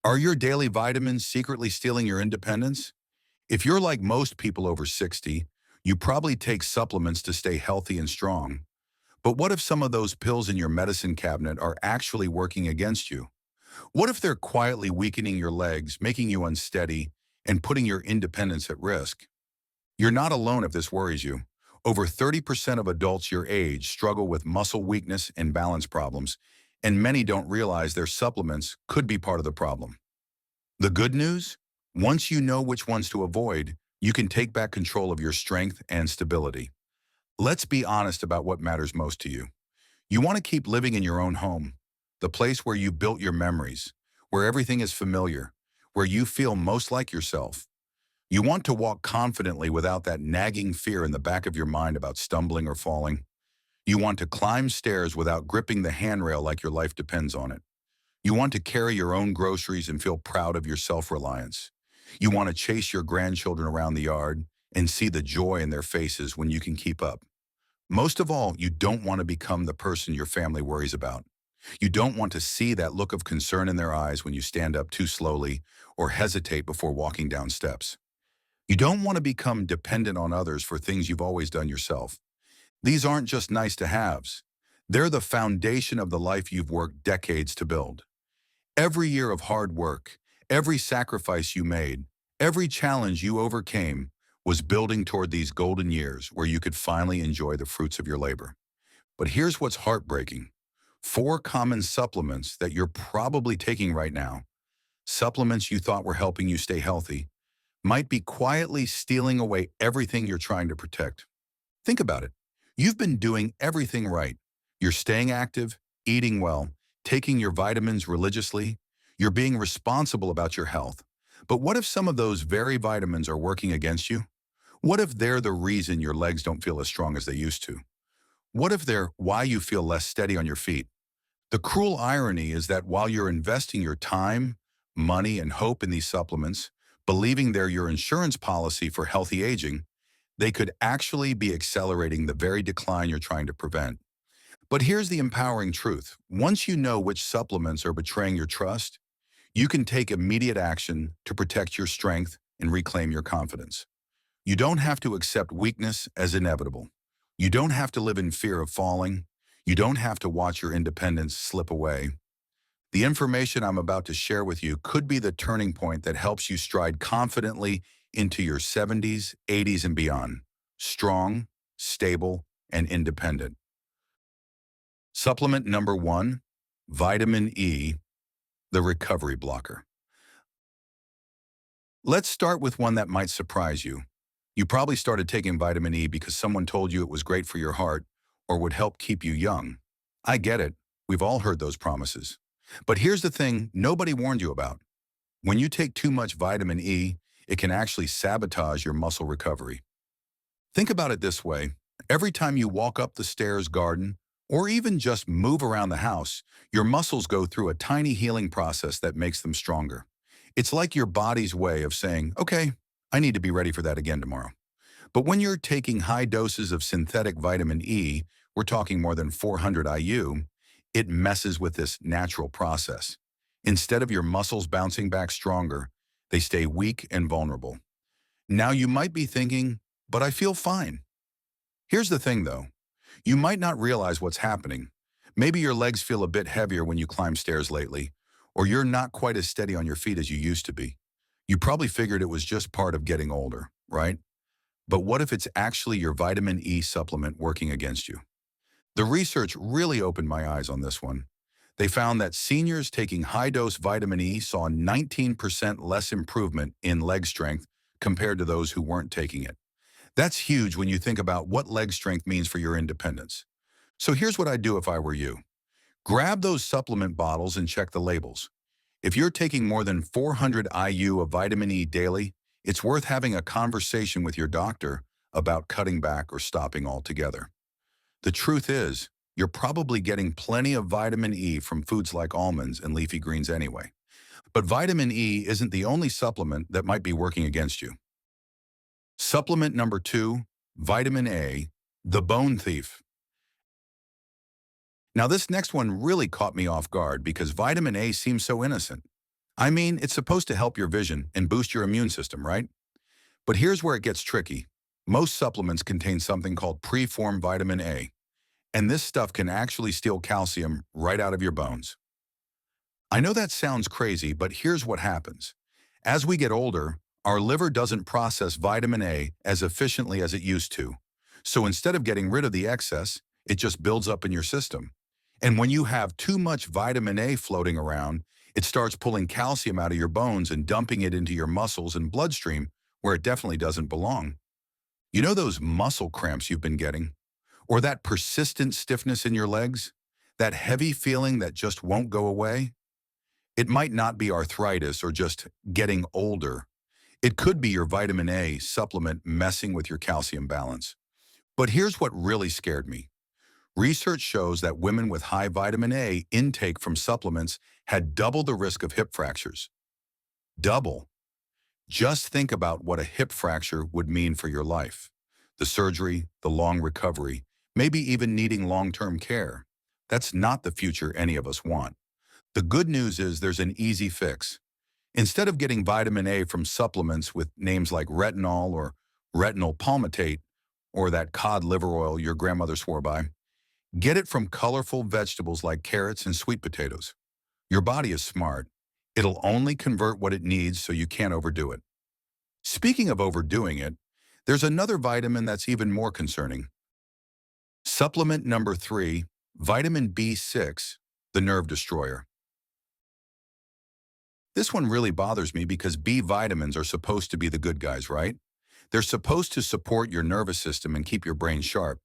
Are your daily vitamins secretly stealing your independence? If you're like most people over 60, you probably take supplements to stay healthy and strong. But what if some of those pills in your medicine cabinet are actually working against you? What if they're quietly weakening your legs, making you unsteady, and putting your independence at risk? You're not alone if this worries you. Over 30% of adults your age struggle with muscle weakness and balance problems, and many don't realize their supplements could be part of the problem. The good news? Once you know which ones to avoid, you can take back control of your strength and stability. Let's be honest about what matters most to you. You want to keep living in your own home, the place where you built your memories, where everything is familiar, where you feel most like yourself. You want to walk confidently without that nagging fear in the back of your mind about stumbling or falling. You want to climb stairs without gripping the handrail like your life depends on it. You want to carry your own groceries and feel proud of your self-reliance. You want to chase your grandchildren around the yard and see the joy in their faces when you can keep up. Most of all, you don't want to become the person your family worries about. You don't want to see that look of concern in their eyes when you stand up too slowly or hesitate before walking down steps. You don't want to become dependent on others for things you've always done yourself. These aren't just nice to haves. They're the foundation of the life you've worked decades to build. Every year of hard work, every sacrifice you made, every challenge you overcame was building toward these golden years where you could finally enjoy the fruits of your labor. But here's what's heartbreaking. Four common supplements that you're probably taking right now, supplements you thought were helping you stay healthy, might be quietly stealing away everything you're trying to protect. Think about it. You've been doing everything right. You're staying active, eating well, taking your vitamins religiously. You're being responsible about your health. But what if some of those very vitamins are working against you? What if they're the reason your legs don't feel as strong as they used to? What if they're why you feel less steady on your feet? The cruel irony is that while you're investing your time, money, and hope in these supplements, believing they're your insurance policy for healthy aging, they could actually be accelerating the very decline you're trying to prevent. But here's the empowering truth. Once you know which supplements are betraying your trust, you can take immediate action to protect your strength and reclaim your confidence. You don't have to accept weakness as inevitable. You don't have to live in fear of falling. You don't have to watch your independence slip away. The information I'm about to share with you could be the turning point that helps you stride confidently into your 70s, 80s, and beyond. Strong, stable, and independent. Supplement number one, vitamin E, the recovery blocker. Let's start with one that might surprise you. You probably started taking vitamin E because someone told you it was great for your heart or would help keep you young. I get it. We've all heard those promises. But here's the thing nobody warned you about. When you take too much vitamin E, it can actually sabotage your muscle recovery. Think about it this way. Every time you walk up the stairs, garden, or even just move around the house, your muscles go through a tiny healing process that makes them stronger. It's like your body's way of saying, okay, I need to be ready for that again tomorrow. But when you're taking high doses of synthetic vitamin E, we're talking more than 400 IU, it messes with this natural process. Instead of your muscles bouncing back stronger, they stay weak and vulnerable. Now you might be thinking, but I feel fine. Here's the thing though, you might not realize what's happening. Maybe your legs feel a bit heavier when you climb stairs lately, or you're not quite as steady on your feet as you used to be. You probably figured it was just part of getting older, right? But what if it's actually your vitamin E supplement working against you? The research really opened my eyes on this one. They found that seniors taking high-dose vitamin E saw 19% less improvement in leg strength compared to those who weren't taking it. That's huge when you think about what leg strength means for your independence. So here's what I'd do if I were you. Grab those supplement bottles and check the labels. If you're taking more than 400 IU of vitamin E daily, it's worth having a conversation with your doctor about cutting back or stopping altogether. The truth is, you're probably getting plenty of vitamin E from foods like almonds and leafy greens anyway. But vitamin E isn't the only supplement that might be working against you. Supplement number two, vitamin A, the bone thief. Now this next one really caught me off guard because vitamin A seems so innocent. I mean, it's supposed to help your vision and boost your immune system, right? But here's where it gets tricky. Most supplements contain something called preformed vitamin A, and this stuff can actually steal calcium right out of your bones. I know that sounds crazy, but here's what happens. As we get older, our liver doesn't process vitamin A as efficiently as it used to. So instead of getting rid of the excess, it just builds up in your system. And when you have too much vitamin A floating around, it starts pulling calcium out of your bones and dumping it into your muscles and bloodstream where it definitely doesn't belong. You know those muscle cramps you've been getting? Or that persistent stiffness in your legs? That heavy feeling that just won't go away? It might not be arthritis or just getting older. It could be your vitamin A supplement messing with your calcium balance. But here's what really scared me. Research shows that women with high vitamin A intake from supplements had double the risk of hip fractures. Double. Just think about what a hip fracture would mean for your life. The surgery, the long recovery, maybe even needing long-term care. That's not the future any of us want. The good news is there's an easy fix. Instead of getting vitamin A from supplements with names like retinol or retinol palmitate, or that cod liver oil your grandmother swore by, get it from colorful vegetables like carrots and sweet potatoes. Your body is smart. It'll only convert what it needs so you can't overdo it. Speaking of overdoing it, there's another vitamin that's even more concerning. Supplement number 3, vitamin B6, the nerve destroyer. This one really bothers me because B vitamins are supposed to be the good guys, right? They're supposed to support your nervous system and keep your brain sharp.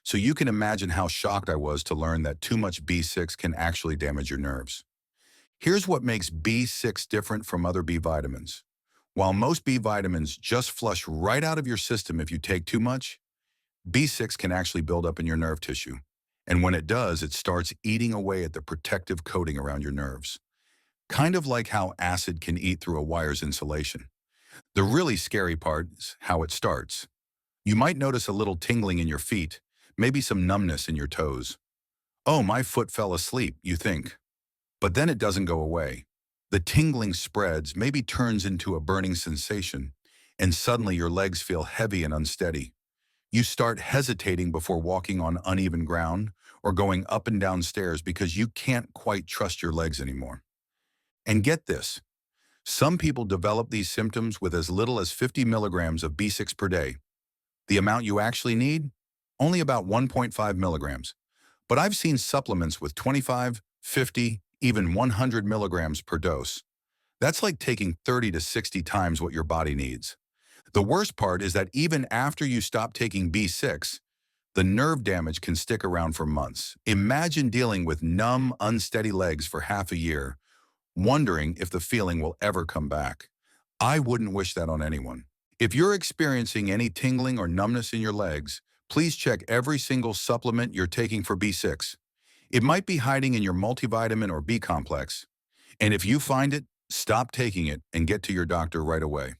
So you can imagine how shocked I was to learn that too much B6 can actually damage your nerves. Here's what makes B6 different from other B vitamins. While most B vitamins just flush right out of your system if you take too much, B6 can actually build up in your nerve tissue. And when it does, it starts eating away at the protective coating around your nerves. Kind of like how acid can eat through a wire's insulation. The really scary part is how it starts. You might notice a little tingling in your feet, maybe some numbness in your toes. Oh, my foot fell asleep, you think. But then it doesn't go away. The tingling spreads, maybe turns into a burning sensation, and suddenly your legs feel heavy and unsteady. You start hesitating before walking on uneven ground or going up and down stairs because you can't quite trust your legs anymore. And get this, some people develop these symptoms with as little as 50 milligrams of B6 per day. The amount you actually need? Only about 1.5 milligrams. But I've seen supplements with 25, 50, even 100 milligrams per dose. That's like taking 30 to 60 times what your body needs. The worst part is that even after you stop taking B6, the nerve damage can stick around for months. Imagine dealing with numb, unsteady legs for half a year, wondering if the feeling will ever come back. I wouldn't wish that on anyone. If you're experiencing any tingling or numbness in your legs, please check every single supplement you're taking for B6. It might be hiding in your multivitamin or B complex. And if you find it, stop taking it and get to your doctor right away.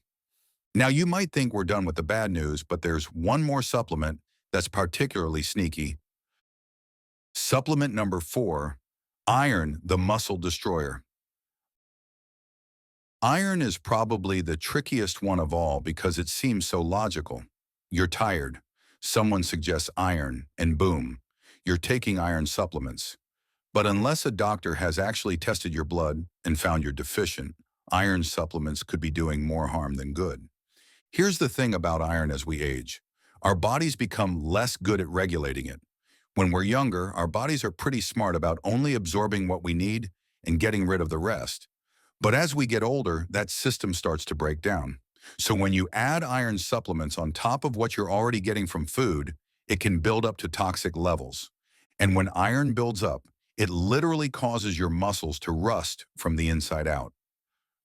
Now, you might think we're done with the bad news, but there's one more supplement that's particularly sneaky. Supplement number 4, iron, the muscle destroyer. Iron is probably the trickiest one of all because it seems so logical. You're tired. Someone suggests iron, and boom, you're taking iron supplements. But unless a doctor has actually tested your blood and found you're deficient, iron supplements could be doing more harm than good. Here's the thing about iron as we age. Our bodies become less good at regulating it. When we're younger, our bodies are pretty smart about only absorbing what we need and getting rid of the rest. But as we get older, that system starts to break down. So when you add iron supplements on top of what you're already getting from food, it can build up to toxic levels. And when iron builds up, it literally causes your muscles to rust from the inside out.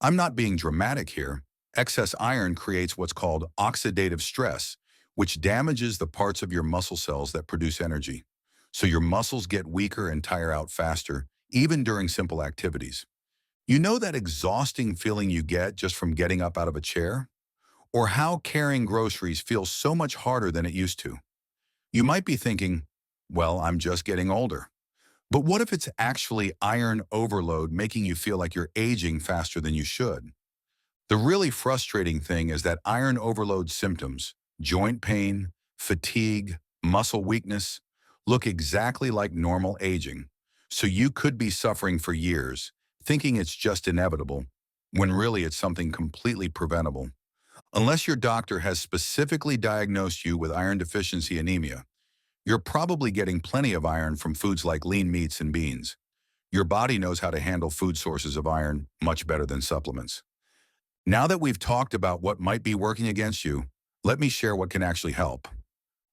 I'm not being dramatic here. Excess iron creates what's called oxidative stress, which damages the parts of your muscle cells that produce energy. So your muscles get weaker and tire out faster, even during simple activities. You know that exhausting feeling you get just from getting up out of a chair? Or how carrying groceries feels so much harder than it used to? You might be thinking, well, I'm just getting older. But what if it's actually iron overload making you feel like you're aging faster than you should? The really frustrating thing is that iron overload symptoms, joint pain, fatigue, muscle weakness, look exactly like normal aging. So you could be suffering for years, thinking it's just inevitable, when really it's something completely preventable. Unless your doctor has specifically diagnosed you with iron deficiency anemia, you're probably getting plenty of iron from foods like lean meats and beans. Your body knows how to handle food sources of iron much better than supplements. Now that we've talked about what might be working against you, let me share what can actually help.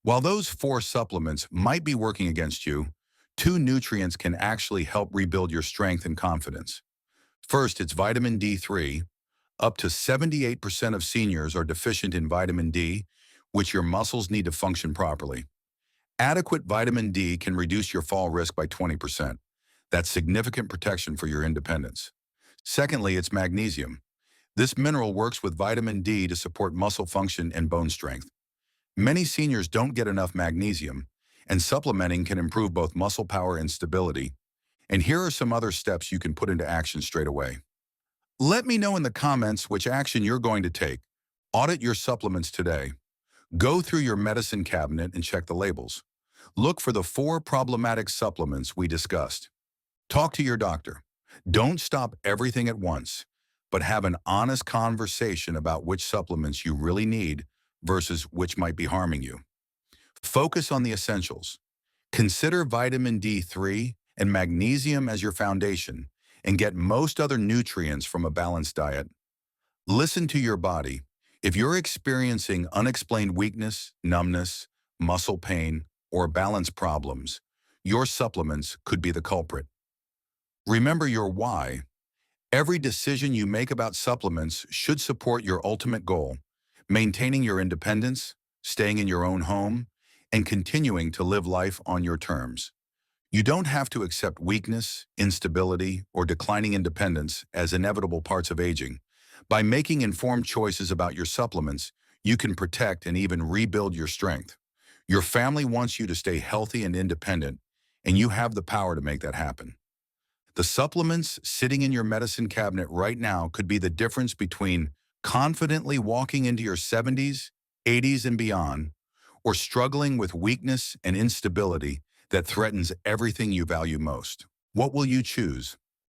While those four supplements might be working against you, two nutrients can actually help rebuild your strength and confidence. First, it's vitamin D3. Up to 78% of seniors are deficient in vitamin D, which your muscles need to function properly. Adequate vitamin D can reduce your fall risk by 20%. That's significant protection for your independence. Secondly, it's magnesium. This mineral works with vitamin D to support muscle function and bone strength. Many seniors don't get enough magnesium, and supplementing can improve both muscle power and stability. And here are some other steps you can put into action straight away. Let me know in the comments which action you're going to take. Audit your supplements today. Go through your medicine cabinet and check the labels. Look for the four problematic supplements we discussed. Talk to your doctor. Don't stop everything at once, but have an honest conversation about which supplements you really need versus which might be harming you. Focus on the essentials. Consider vitamin D3 and magnesium as your foundation, and get most other nutrients from a balanced diet. Listen to your body. If you're experiencing unexplained weakness, numbness, muscle pain, or balance problems, your supplements could be the culprit. Remember your why. Every decision you make about supplements should support your ultimate goal, maintaining your independence, staying in your own home, and continuing to live life on your terms. You don't have to accept weakness, instability, or declining independence as inevitable parts of aging. By making informed choices about your supplements, you can protect and even rebuild your strength. Your family wants you to stay healthy and independent, and you have the power to make that happen. The supplements sitting in your medicine cabinet right now could be the difference between confidently walking into your 70s, 80s, and beyond, or struggling with weakness and instability that threatens everything you value most. What will you choose?